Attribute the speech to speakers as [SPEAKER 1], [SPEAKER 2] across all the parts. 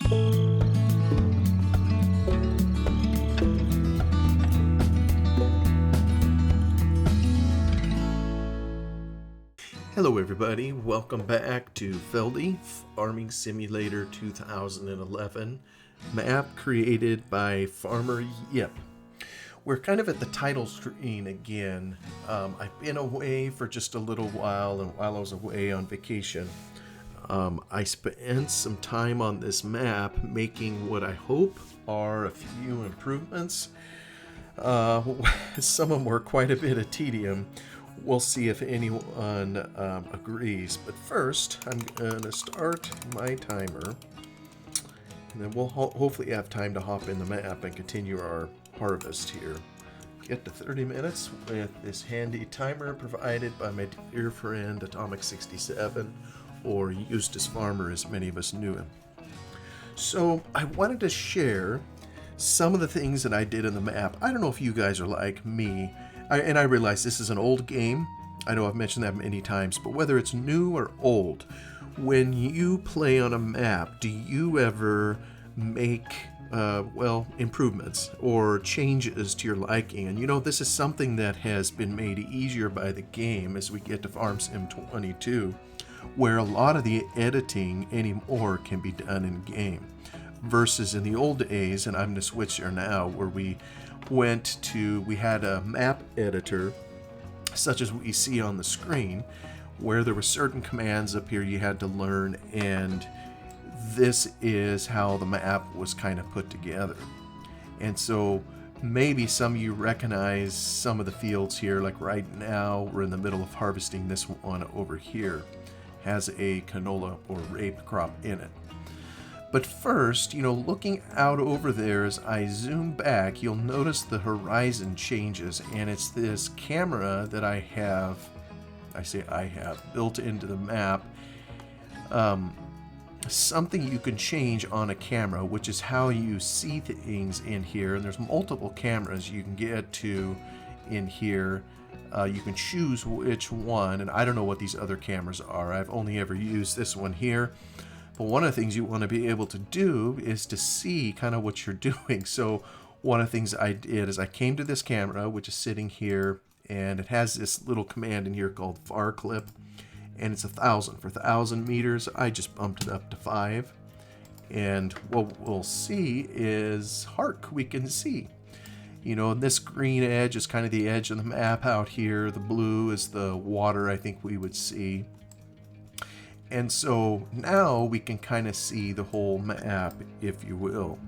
[SPEAKER 1] Hello everybody, welcome back to Feldy, Farming Simulator 2011, map created by Farmer Yip. We're kind of at the title screen again. I've been away for just a little while, and while I was away on vacation, I spent some time on this map making what I hope are a few improvements. Some of them were quite a bit of tedium. We'll see if anyone agrees. But first, I'm going to start my timer. And then we'll hopefully have time to hop in the map and continue our harvest here. Get to 30 minutes with this handy timer provided by my dear friend Atomic67, or Eustace Farmer as many of us knew him. So I wanted to share some of the things that I did in the map. I don't know if you guys are like me. I realize this is an old game. I know I've mentioned that many times, but whether it's new or old, when you play on a map, do you ever make, improvements or changes to your liking? And you know, this is something that has been made easier by the game as we get to Farm Sim 22, where a lot of the editing anymore can be done in game. Versus in the old days, and I'm going to switch there now, where we had a map editor, such as we see on the screen, where there were certain commands up here you had to learn, and this is how the map was kind of put together. And so maybe some of you recognize some of the fields here, like right now we're in the middle of harvesting this one over here. Has a canola or rape crop in it. But first, you know, looking out over there as I zoom back, you'll notice the horizon changes, and it's this camera that I have built into the map. Something you can change on a camera, which is how you see things in here, and there's multiple cameras you can get to in here. You can choose which one, and I don't know what these other cameras are. I've only ever used this one here. But one of the things you want to be able to do is to see kind of what you're doing. So one of the things I did is I came to this camera, which is sitting here, and it has this little command in here called var clip, and it's 1,000. For 1,000 meters, I just bumped it up to 5. And what we'll see is, hark, we can see. You know, this green edge is kind of the edge of the map out here. The blue is the water I think we would see. And so now we can kind of see the whole map, if you will.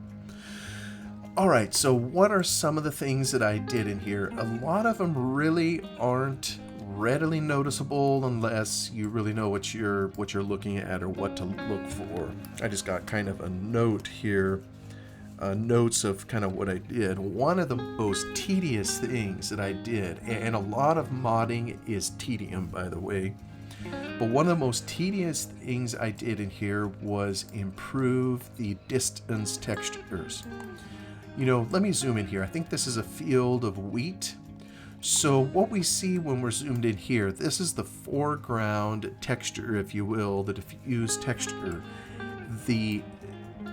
[SPEAKER 1] Alright, so what are some of the things that I did in here? A lot of them really aren't readily noticeable unless you really know what you're looking at or what to look for. I just got kind of a note here, notes of kind of what I did. One of the most tedious things that I did, and a lot of modding is tedium, by the way, but one of the most tedious things I did in here was improve the distance textures. You know, let me zoom in here. I think this is a field of wheat. So what we see when we're zoomed in here, this is the foreground texture, if you will, the diffuse texture.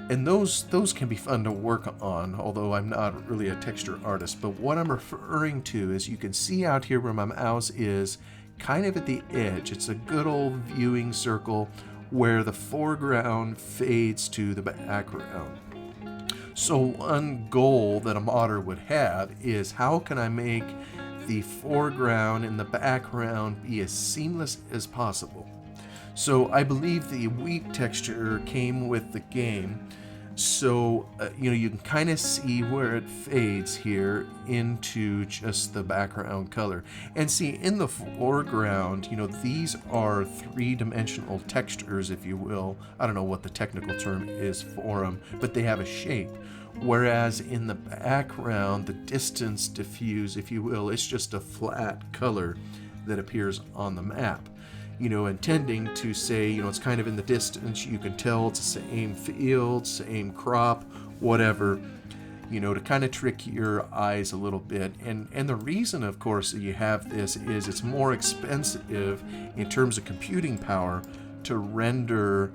[SPEAKER 1] And those can be fun to work on, although I'm not really a texture artist. But what I'm referring to is, you can see out here where my mouse is, kind of at the edge. It's a good old viewing circle where the foreground fades to the background. So one goal that a modder would have is, how can I make the foreground and the background be as seamless as possible? So I believe the wheat texture came with the game. So, you know, you can kind of see where it fades here into just the background color. And see, in the foreground, you know, these are three-dimensional textures, if you will. I don't know what the technical term is for them, but they have a shape. Whereas in the background, the distance diffuse, if you will, it's just a flat color that appears on the map. You know, intending to say, you know, it's kind of in the distance, you can tell it's the same field, same crop, whatever, you know, to kind of trick your eyes a little bit. And the reason, of course, that you have this is it's more expensive in terms of computing power to render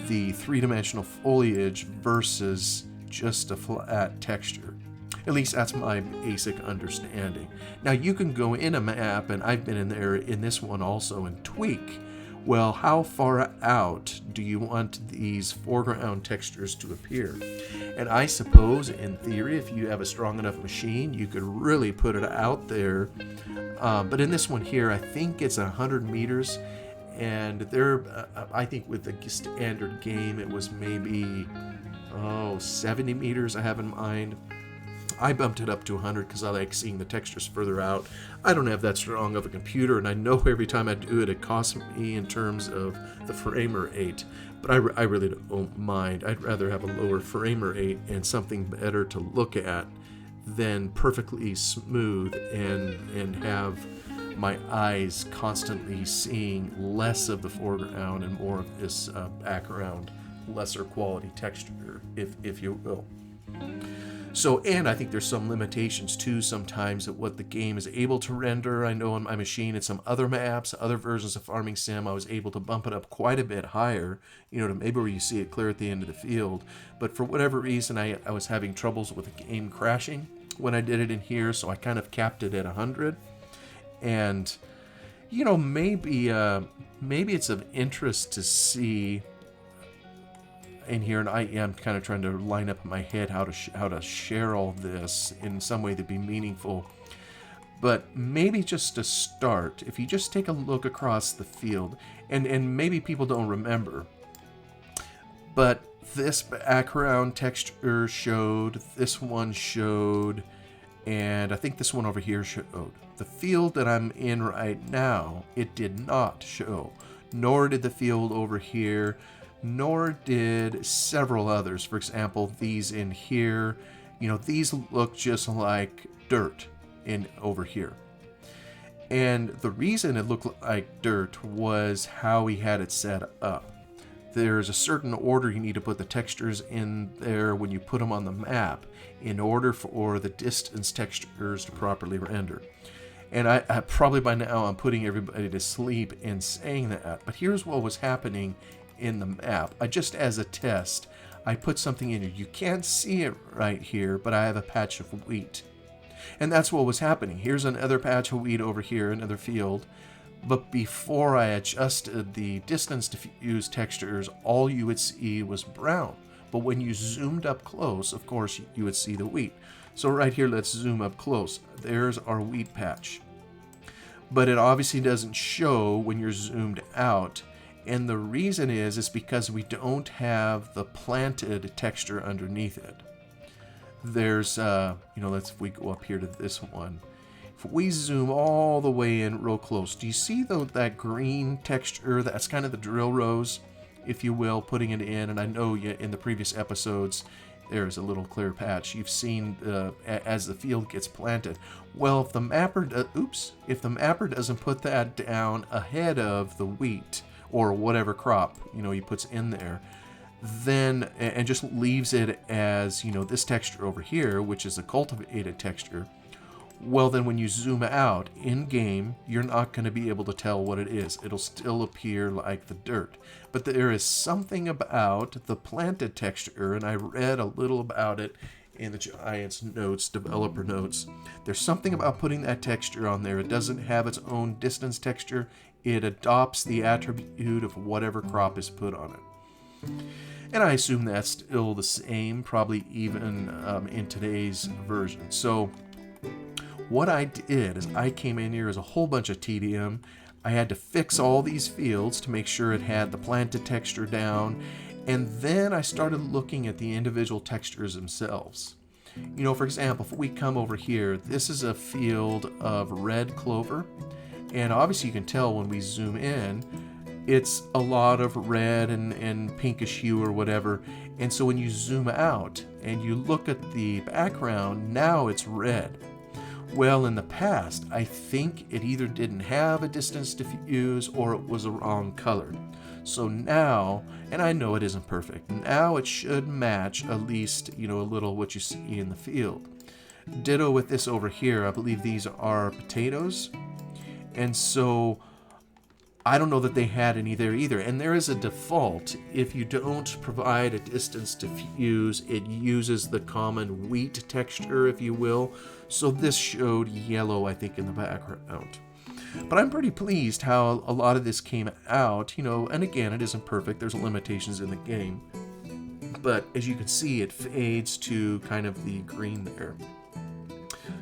[SPEAKER 1] the three-dimensional foliage versus just a flat texture. At least that's my basic understanding. Now you can go in a map, and I've been in there in this one also, and tweak. Well, how far out do you want these foreground textures to appear? And I suppose, in theory, if you have a strong enough machine, you could really put it out there. But in this one here, I think it's 100 meters. And there, I think with the standard game, it was maybe, 70 meters I have in mind. I bumped it up to 100 because I like seeing the textures further out. I don't have that strong of a computer, and I know every time I do it, it costs me in terms of the frame rate. But I really don't mind. I'd rather have a lower frame rate and something better to look at than perfectly smooth and have my eyes constantly seeing less of the foreground and more of this background, lesser quality texture, if you will. So, and I think there's some limitations too sometimes at what the game is able to render. I know on my machine and some other maps, other versions of Farming Sim, I was able to bump it up quite a bit higher, to maybe where you see it clear at the end of the field. But for whatever reason, I was having troubles with the game crashing when I did it in here, so I kind of capped it at 100. And, maybe it's of interest to see in here, and I am kind of trying to line up in my head how to share all this in some way that'd be meaningful. But maybe just to start, if you just take a look across the field, and maybe people don't remember, but this background texture showed, this one showed, and I think this one over here showed. The field that I'm in right now, it did not show, nor did the field over here, nor did several others. For example, these in here, these look just like dirt over here. And the reason it looked like dirt was how he had it set up. There's a certain order you need to put the textures in there when you put them on the map in order for the distance textures to properly render. And I probably by now I'm putting everybody to sleep in saying that. But here's what was happening in the map. Just as a test, I put something in here. You can't see it right here, but I have a patch of wheat. And that's what was happening. Here's another patch of wheat over here, another field. But before I adjusted the distance diffuse textures, all you would see was brown. But when you zoomed up close, of course, you would see the wheat. So right here, let's zoom up close. There's our wheat patch. But it obviously doesn't show when you're zoomed out. And the reason is because we don't have the planted texture underneath it. There's, if we go up here to this one. If we zoom all the way in real close, do you see that green texture? That's kind of the drill rows, if you will, putting it in. And I know in the previous episodes, there's a little clear patch. You've seen as the field gets planted. Well, if the mapper doesn't put that down ahead of the wheat, or whatever crop, he puts in there, then, and just leaves it as, this texture over here, which is a cultivated texture, well, then when you zoom out in-game, you're not going to be able to tell what it is. It'll still appear like the dirt. But there is something about the planted texture, and I read a little about it in the Giants notes, developer notes. There's something about putting that texture on there. It doesn't have its own distance texture. It adopts the attribute of whatever crop is put on it. And I assume that's still the same, probably even in today's version. So what I did is I came in here as a whole bunch of TDM. I had to fix all these fields to make sure it had the planted texture down. And then I started looking at the individual textures themselves. For example, if we come over here, this is a field of red clover. And obviously you can tell when we zoom in, it's a lot of red and pinkish hue or whatever. And so when you zoom out and you look at the background, now it's red. Well, in the past, I think it either didn't have a distance diffuse or it was a wrong color. So now, and I know it isn't perfect, now it should match at least, a little what you see in the field. Ditto with this over here. I believe these are potatoes. And so I don't know that they had any there either. And there is a default. If you don't provide a distance diffuse, it uses the common wheat texture, if you will. So this showed yellow, I think, in the background. But I'm pretty pleased how a lot of this came out, and again, it isn't perfect. There's limitations in the game. But as you can see, it fades to kind of the green there.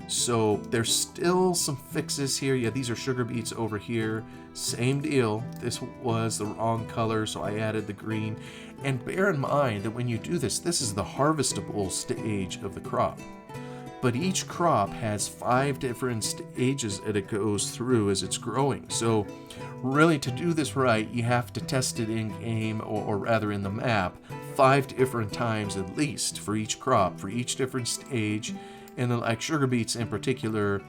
[SPEAKER 1] So there's still some fixes here. Yeah, these are sugar beets over here. Same deal. This was the wrong color, so I added the green. And bear in mind that when you do this, this is the harvestable stage of the crop. But each crop has 5 different stages that it goes through as it's growing. So really, to do this right, you have to test it in game, or rather in the map, 5 different times at least for each crop, for each different stage. And then, like sugar beets in particular,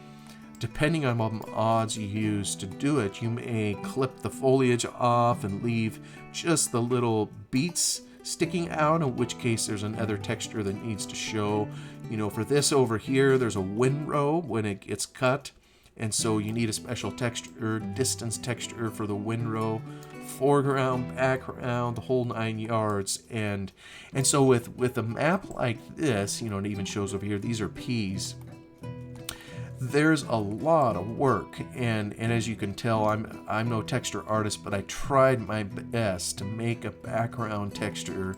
[SPEAKER 1] depending on what odds you use to do it, you may clip the foliage off and leave just the little beets sticking out, in which case there's another texture that needs to show. For this over here, there's a windrow when it gets cut, and so you need a special texture, distance texture for the windrow, foreground, background, the whole 9 yards. And so with a map like this, it even shows over here, these are peas. There's a lot of work, and as you can tell, I'm no texture artist, but I tried my best to make a background texture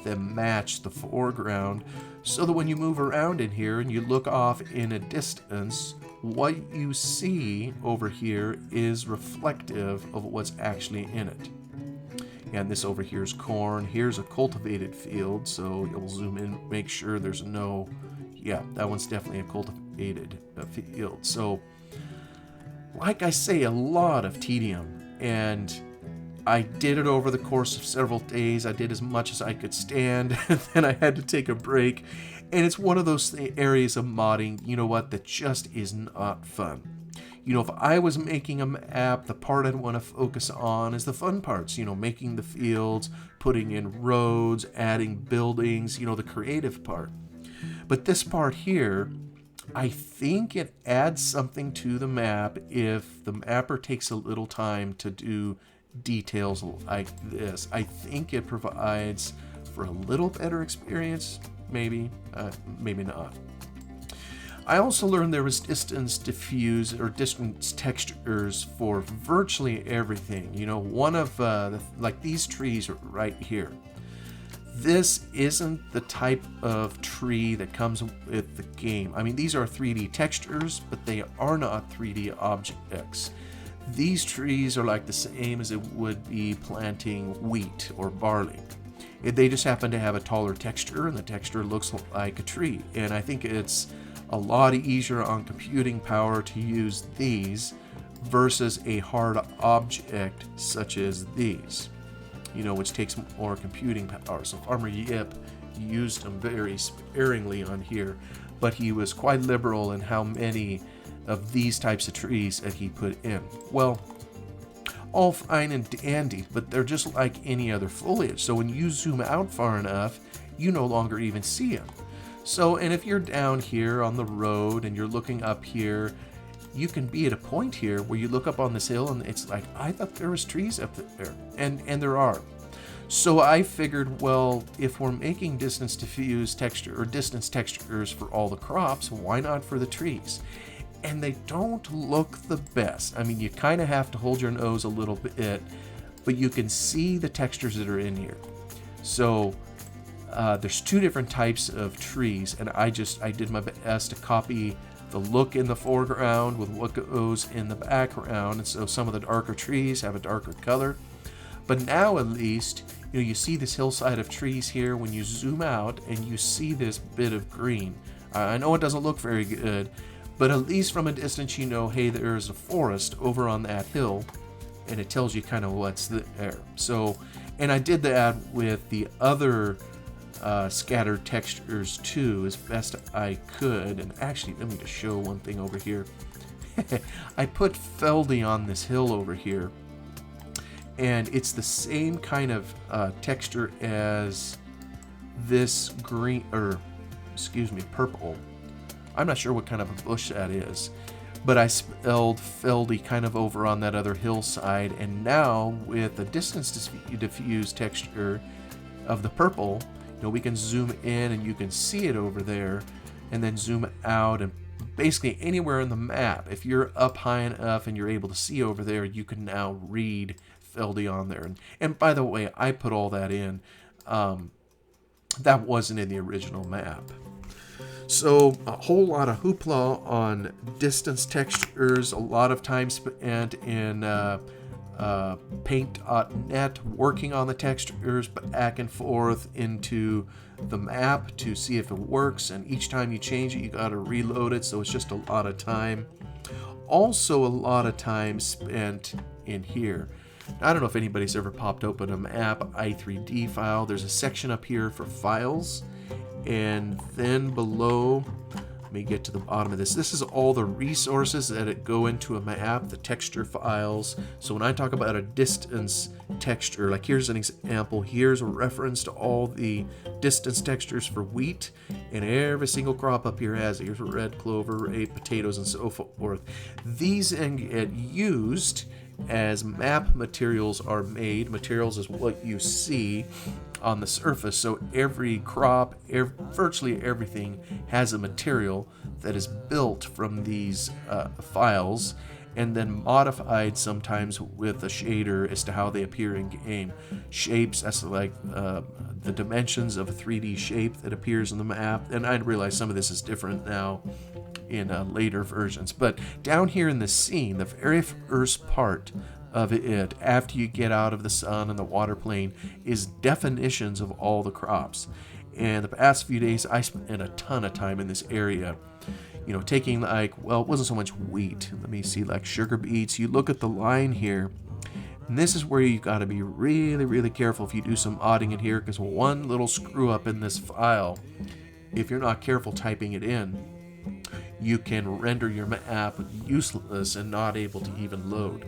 [SPEAKER 1] that matched the foreground, so that when you move around in here and you look off in a distance, what you see over here is reflective of what's actually in it. And this over here is corn. Here's a cultivated field, so you'll zoom in, make sure there's no... Yeah, that one's definitely a cultivated field. So, like I say, a lot of tedium, and I did it over the course of several days. I did as much as I could stand, and then I had to take a break. And it's one of those areas of modding, that just is not fun. If I was making a map, the part I'd want to focus on is the fun parts, making the fields, putting in roads, adding buildings, the creative part. But this part here, I think it adds something to the map if the mapper takes a little time to do details like this. I think it provides for a little better experience, maybe not. I also learned there was distance diffuse or distance textures for virtually everything. One of like these trees right here. This isn't the type of tree that comes with the game. I mean, these are 3D textures, but they are not 3D objects. These trees are like the same as it would be planting wheat or barley. They just happen to have a taller texture, and the texture looks like a tree. And I think it's a lot easier on computing power to use these versus a hard object such as these, which takes more computing power. So Farmer Yip used them very sparingly on here, but he was quite liberal in how many of these types of trees that he put in. Well, all fine and dandy, but they're just like any other foliage. So when you zoom out far enough, you no longer even see them. So, and if you're down here on the road and you're looking up here, you can be at a point here where you look up on this hill and it's like, I thought there was trees up there, and there are. So I figured, well, if we're making distance diffuse texture or distance textures for all the crops, why not for the trees? And they don't look the best. I mean, you kind of have to hold your nose a little bit, but you can see the textures that are in here. So there's 2 different types of trees, and I did my best to copy the look in the foreground with what goes in the background. And so some of the darker trees have a darker color. But now at least, you see this hillside of trees here when you zoom out and you see this bit of green. I know it doesn't look very good, but at least from a distance hey, there's a forest over on that hill, and it tells you kind of what's there. So, and I did that with the other scattered textures too, as best I could. And actually, let me just show one thing over here. I put Feldy on this hill over here, and it's the same kind of texture as this green, purple. I'm not sure what kind of a bush that is, but I spelled Feldy kind of over on that other hillside, and now with the distance diffuse texture of the purple, we can zoom in and you can see it over there, and then zoom out, and basically anywhere in the map, if you're up high enough and you're able to see over there, you can now read Feldy on there. And by the way, I put all that in. That wasn't in the original map. So a whole lot of hoopla on distance textures, a lot of time spent in paint.net working on the textures back and forth into the map to see if it works, and each time you change it you got to reload it, so it's just a lot of time. Also a lot of time spent in here. Now, I don't know if anybody's ever popped open a map i3D file. There's a section up here for files, and then below, let me get to the bottom of this. This is all the resources that go into a map, the texture files. So when I talk about a distance texture, like here's an example, here's a reference to all the distance textures for wheat, and every single crop up here has it. Here's red clover, potatoes, and so forth. These get used as map materials are made. Materials is what you see on the surface, so every crop, virtually everything has a material that is built from these files and then modified sometimes with a shader as to how they appear in game. Shapes, that's like the dimensions of a 3D shape that appears in the map, and I realize some of this is different now in later versions. But down here in the scene, the very first part of it, after you get out of the sun and the water plane, is definitions of all the crops. And the past few days I spent a ton of time in this area, taking like, well, it wasn't so much wheat, let me see, like sugar beets. You look at the line here, and this is where you've got to be really, really careful if you do some modding in here, because one little screw up in this file, if you're not careful typing it in, you can render your map useless and not able to even load.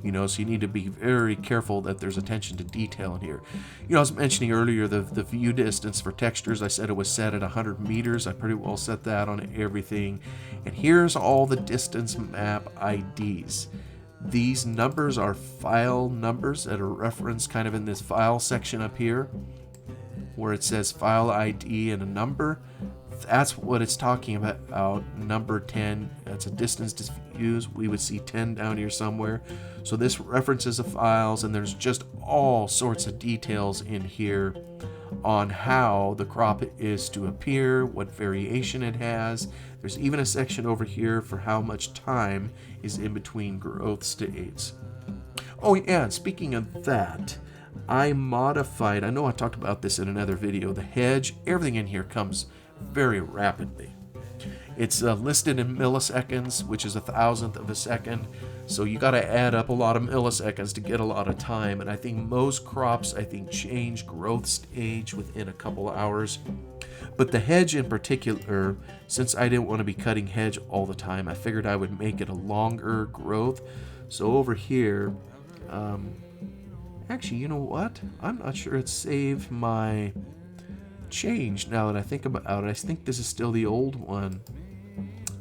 [SPEAKER 1] So you need to be very careful that there's attention to detail in here. I was mentioning earlier the view distance for textures. I said it was set at 100 meters. I pretty well set that on everything. And here's all the distance map IDs. These numbers are file numbers that are referenced kind of in this file section up here, where it says file ID and a number. That's what it's talking about. Number 10, that's a distance diffuse. We would see 10 down here somewhere. So this references the files, and there's just all sorts of details in here on how the crop is to appear, what variation it has. There's even a section over here for how much time is in between growth states. Oh yeah, and speaking of that, I modified, I know I talked about this in another video, the hedge, everything in here comes very rapidly. It's listed in milliseconds, which is 1,000th of a second, so you got to add up a lot of milliseconds to get a lot of time. And I think most crops change growth stage within a couple hours, but the hedge in particular, since I didn't want to be cutting hedge all the time, I figured I would make it a longer growth. So over here, actually, you know what, I'm not sure it saved my change now that I think about it. I think this is still the old one.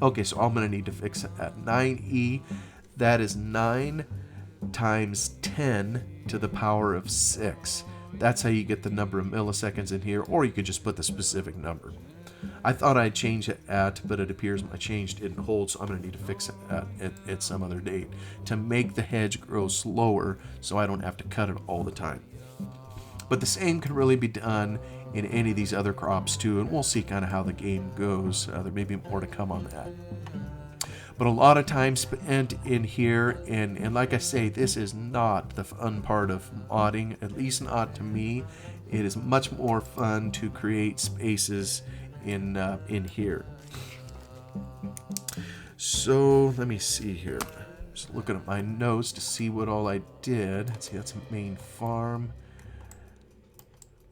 [SPEAKER 1] Okay, so I'm going to need to fix it at 9e. That is 9 times 10 to the power of 6. That's how you get the number of milliseconds in here, or you could just put the specific number. I thought I'd change it at, but it appears my change didn't hold, so I'm going to need to fix it at some other date to make the hedge grow slower so I don't have to cut it all the time. But the same can really be done in any of these other crops too, and we'll see kind of how the game goes. There may be more to come on that. But a lot of time spent in here, and like I say, this is not the fun part of modding, at least not to me. It is much more fun to create spaces in here. So let me see here. Just looking at my notes to see what all I did. Let's see, that's a main farm.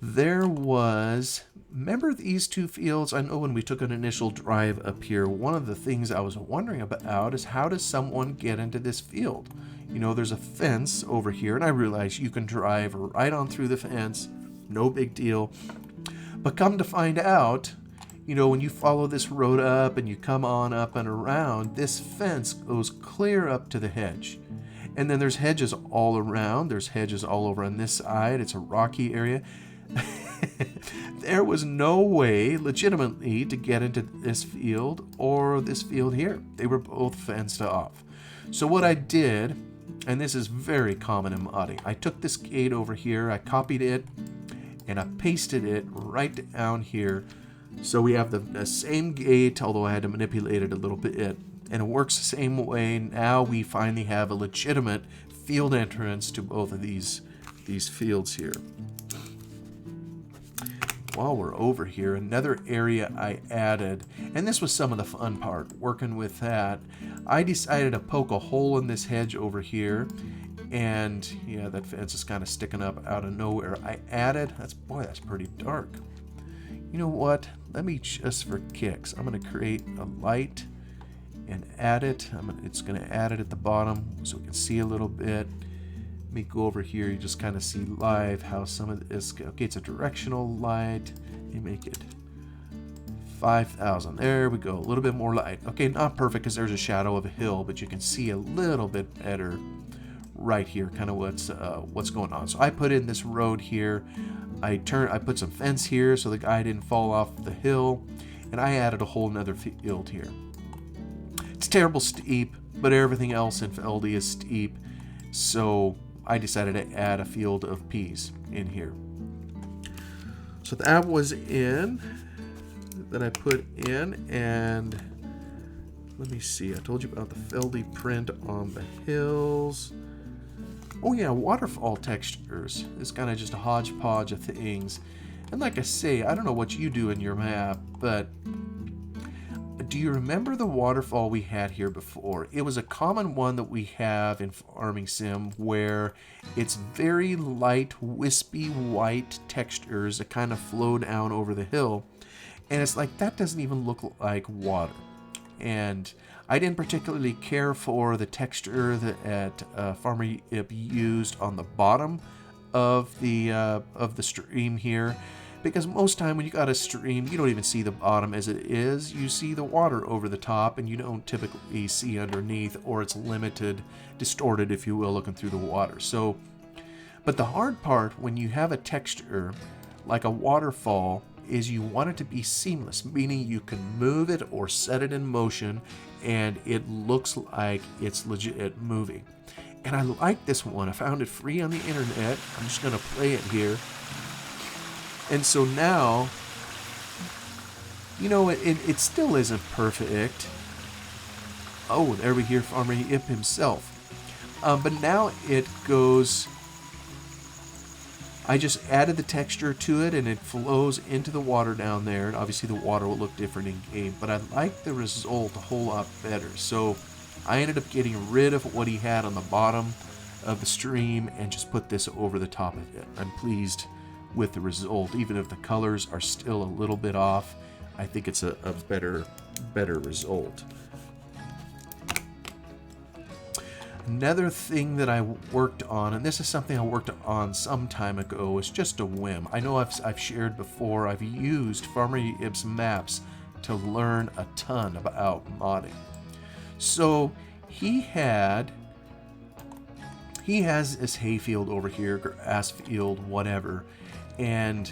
[SPEAKER 1] There was, remember these two fields? I know when we took an initial drive up here, one of the things I was wondering about is how does someone get into this field? There's a fence over here, and I realize you can drive right on through the fence, no big deal. But come to find out, you know, when you follow this road up and you come on up and around, this fence goes clear up to the hedge. And then there's hedges all around. There's hedges all over on this side. It's a rocky area. There was no way legitimately to get into this field or this field here. They were both fenced off. So what I did, and this is very common in modding, I took this gate over here, I copied it, and I pasted it right down here. So we have the same gate, although I had to manipulate it a little bit, and it works the same way. Now we finally have a legitimate field entrance to both of these fields here. While we're over here, another area I added, and this was some of the fun part, working with that, I decided to poke a hole in this hedge over here, and yeah, that fence is kind of sticking up out of nowhere. I added, that's pretty dark. You know what? Let me, just for kicks, I'm going to create a light and add it. It's going to add it at the bottom so we can see a little bit. Let me go over here. You just kind of see live how some of this, okay, it's a directional light. Let me make it 5,000. There we go. A little bit more light. Okay, not perfect because there's a shadow of a hill, but you can see a little bit better right here, kind of what's going on. So I put in this road here. I put some fence here so the guy didn't fall off the hill, and I added a whole nother field here. It's terrible steep, but everything else in Feldy is steep, so I decided to add a field of peas in here. So that was in, that I put in, and let me see, I told you about the Feldy print on the hills. Oh yeah, waterfall textures is kind of just a hodgepodge of things. And like I say, I don't know what you do in your map, but do you remember the waterfall we had here before? It was a common one that we have in Farming Sim where it's very light, wispy white textures that kind of flow down over the hill. And it's like, that doesn't even look like water. And I didn't particularly care for the texture that Farmer Yip used on the bottom of the stream here, because most time when you got a stream, you don't even see the bottom as it is. You see the water over the top, and you don't typically see underneath, or it's limited, distorted, if you will, looking through the water. So, but the hard part when you have a texture like a waterfall is you want it to be seamless, meaning you can move it or set it in motion and it looks like it's legit moving. And I like this one. I found it free on the internet. I'm just going to play it here. And so now, you know, it still isn't perfect. Oh, there we hear Farmer Yip himself. But now it goes, I just added the texture to it and it flows into the water down there. And obviously the water will look different in game, but I like the result a whole lot better. So I ended up getting rid of what he had on the bottom of the stream and just put this over the top of it. I'm pleased with the result, even if the colors are still a little bit off. I think it's a better result. Another thing that I worked on, and this is something I worked on some time ago, is just a whim. I know I've shared before, I've used Farmer Yip's maps to learn a ton about modding. So he has this hayfield over here, grass field, whatever, and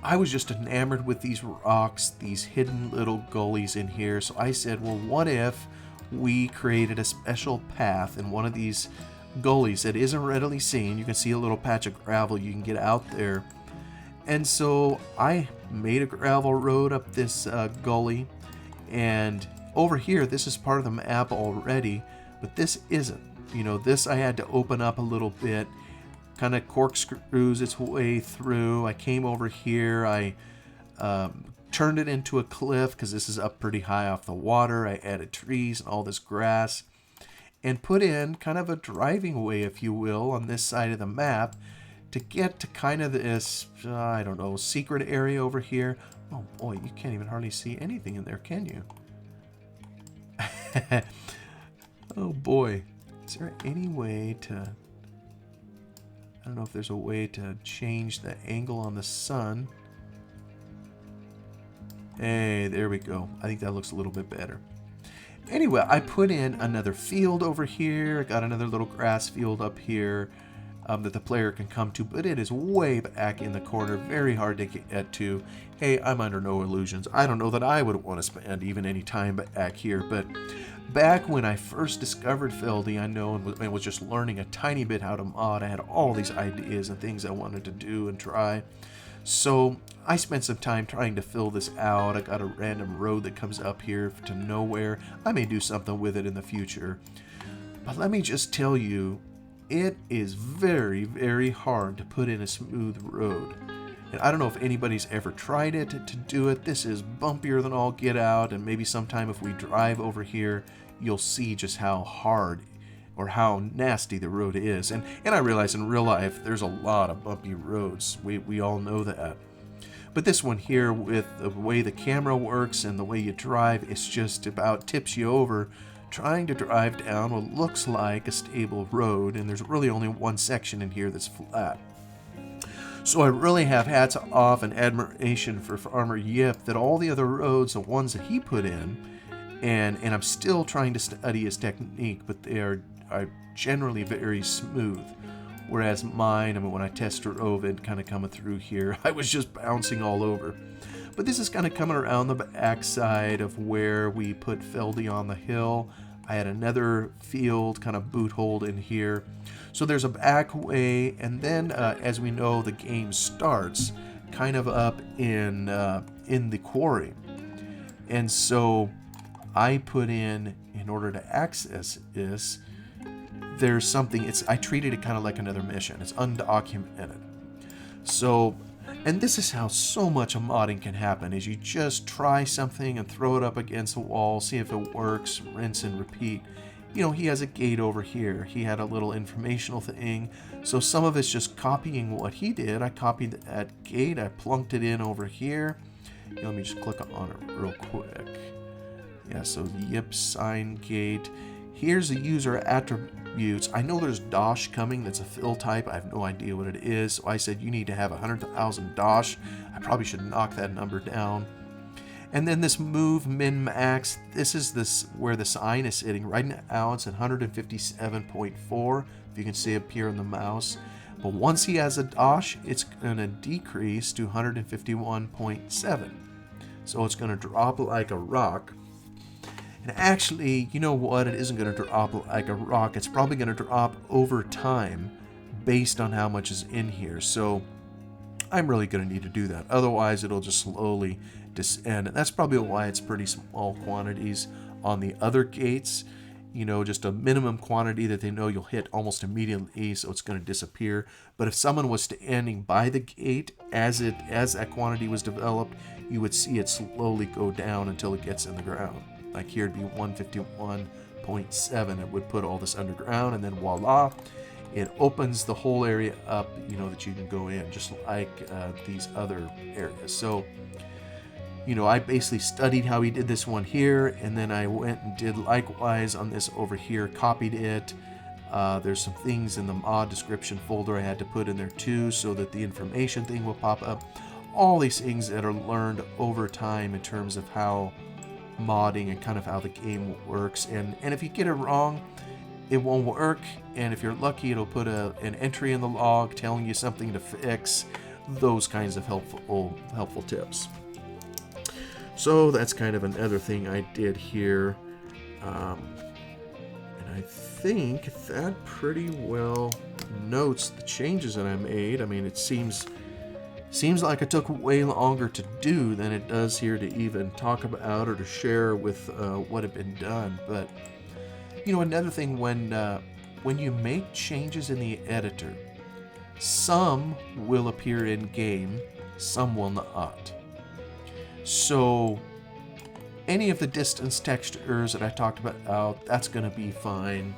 [SPEAKER 1] I was just enamored with these rocks, these hidden little gullies in here. So I said, well, what if we created a special path in one of these gullies that isn't readily seen? You can see a little patch of gravel, you can get out there. And so I made a gravel road up this gully, and over here, this is part of the map already, but this isn't. You know, this I had to open up a little bit, kind of corkscrews its way through. I came over here, I turned it into a cliff because this is up pretty high off the water. I added trees and all this grass and put in kind of a driving way, if you will, on this side of the map to get to kind of this, I don't know, secret area over here. Oh boy, you can't even hardly see anything in there, can you? Oh boy, is there any way to, I don't know if there's a way to change the angle on the sun. Hey, there we go. I think that looks a little bit better. Anyway, I put in another field over here. I got another little grass field up here that the player can come to, but it is way back in the corner, very hard to get to. Hey, I'm under no illusions. I don't know that I would want to spend even any time back here, but back when I first discovered Feldy, I know, and was just learning a tiny bit how to mod, I had all these ideas and things I wanted to do and try. So I spent some time trying to fill this out. I got a random road that comes up here to nowhere. I may do something with it in the future. But let me just tell you, it is very, very hard to put in a smooth road. And I don't know if anybody's ever tried it to do it. This is bumpier than all get out, and maybe sometime if we drive over here, you'll see just how hard or how nasty the road is. And I realize in real life, there's a lot of bumpy roads. We all know that. But this one here, with the way the camera works and the way you drive, it's just about tips you over trying to drive down what looks like a stable road, and there's really only one section in here that's flat. So I really have hats off and admiration for Farmer Yip that all the other roads, the ones that he put in, and I'm still trying to study his technique, but they are generally very smooth. Whereas mine, I mean, when I test drove it kind of coming through here, I was just bouncing all over. But this is kind of coming around the backside of where we put Feldy on the hill. I had another field kind of boot hold in here. So there's a back way, and then as we know, the game starts kind of up in the quarry. And so I put in order to access this, there's something, I treated it kind of like another mission. It's undocumented. So, and this is how so much of modding can happen, is you just try something and throw it up against a wall, see if it works, rinse and repeat. You know, he has a gate over here. He had a little informational thing. So some of it's just copying what he did. I copied that gate, I plunked it in over here. Let me just click on it real quick. Yeah, so Yip sign gate. Here's the user attributes. I know there's Dosh coming. That's a fill type. I have no idea what it is. So I said you need to have 100,000 Dosh. I probably should knock that number down. And then this move min max. This is where the sign is sitting. Right now it's at 157.4. If you can see up here on the mouse. But once he has a Dosh, it's going to decrease to 151.7. So it's going to drop like a rock. And actually, you know what? It isn't going to drop like a rock. It's probably going to drop over time based on how much is in here. So I'm really going to need to do that. Otherwise, it'll just slowly descend. And that's probably why it's pretty small quantities on the other gates. You know, just a minimum quantity that they know you'll hit almost immediately, so it's going to disappear. But if someone was standing by the gate as that quantity was developed, you would see it slowly go down until it gets in the ground. Like here it'd be 151.7. It would put all this underground, and then voila, it opens the whole area up, you know, that you can go in, just like these other areas. So, you know, I basically studied how he did this one here, and then I went and did likewise on this over here, copied it. There's some things in the mod description folder I had to put in there too, so that the information thing will pop up. All these things that are learned over time in terms of how modding and kind of how the game works, and if you get it wrong, it won't work, and if you're lucky, it'll put an entry in the log telling you something to fix. Those kinds of helpful tips. So that's kind of another thing I did here, and I think that pretty well notes the changes that I made. I mean, it seems like it took way longer to do than it does here to even talk about or to share with what had been done. But, you know, another thing, when you make changes in the editor, some will appear in game, some will not. So any of the distance textures that I talked about, that's going to be fine.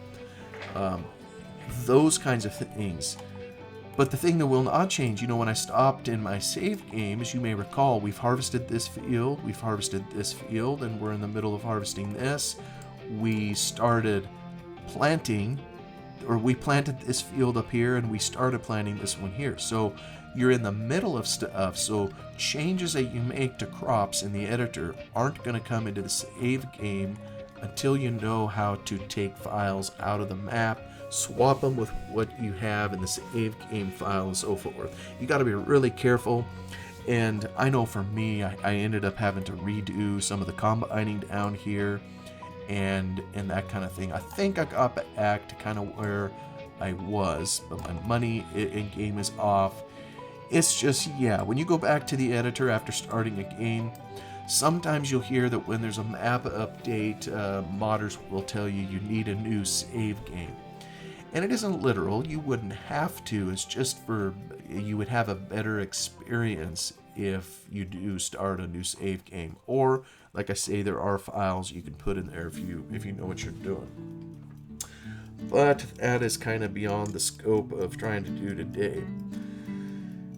[SPEAKER 1] Those kinds of things. But the thing that will not change, you know, when I stopped in my save game, as you may recall, we've harvested this field, we've harvested this field, and we're in the middle of harvesting this. We started planting, or we planted this field up here, and we started planting this one here. So you're in the middle of stuff, so changes that you make to crops in the editor aren't going to come into the save game until you know how to take files out of the map, swap them with what you have in the save game file, and so forth. You got to be really careful. And I know for me, I ended up having to redo some of the combining down here and that kind of thing. I think I got back to kind of where I was, but my money in game is off. It's just, yeah, when you go back to the editor after starting a game, sometimes you'll hear that when there's a map update, modders will tell you you need a new save game. And it isn't literal, you wouldn't have to, it's just for, you would have a better experience if you do start a new save game. Or, like I say, there are files you can put in there if you know what you're doing. But that is kind of beyond the scope of trying to do today.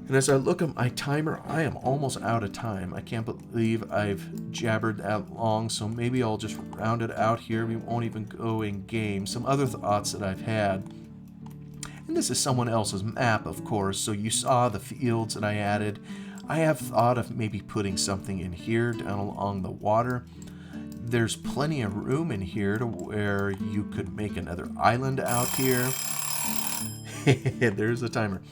[SPEAKER 1] And as I look at my timer, I am almost out of time. I can't believe I've jabbered that long, so maybe I'll just round it out here. We won't even go in game. Some other thoughts that I've had. And this is someone else's map, of course, so you saw the fields that I added. I have thought of maybe putting something in here down along the water. There's plenty of room in here to where you could make another island out here. There's the timer.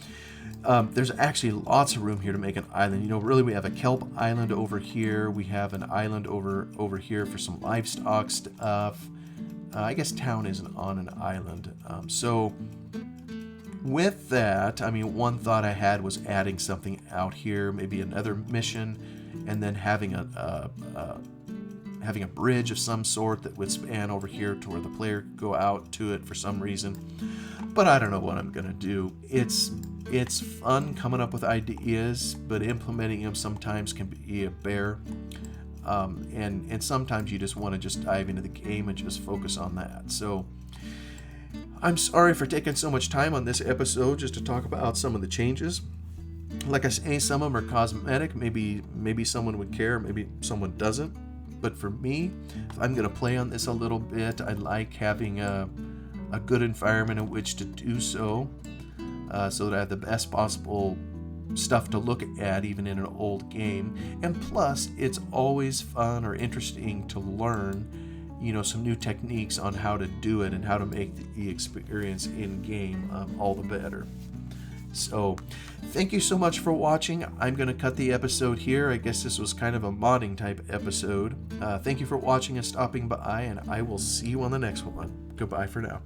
[SPEAKER 1] There's actually lots of room here to make an island. You know, really, we have a kelp island over here. We have an island over here for some livestock stuff. I guess town isn't on an island. So with that, I mean, one thought I had was adding something out here, maybe another mission, and then having a bridge of some sort that would span over here to where the player could go out to it for some reason. But I don't know what I'm gonna do. It's fun coming up with ideas, but implementing them sometimes can be a bear. And sometimes you just want to just dive into the game and just focus on that. So I'm sorry for taking so much time on this episode just to talk about some of the changes. Like I say, some of them are cosmetic. Maybe someone would care, maybe someone doesn't. But for me, if I'm going to play on this a little bit, I like having a good environment in which to do so. So that I have the best possible stuff to look at even in an old game. And plus, it's always fun or interesting to learn, some new techniques on how to do it and how to make the experience in game all the better. So thank you so much for watching. I'm going to cut the episode here. I guess this was kind of a modding type episode. Thank you for watching and stopping by, and I will see you on the next one. Goodbye for now.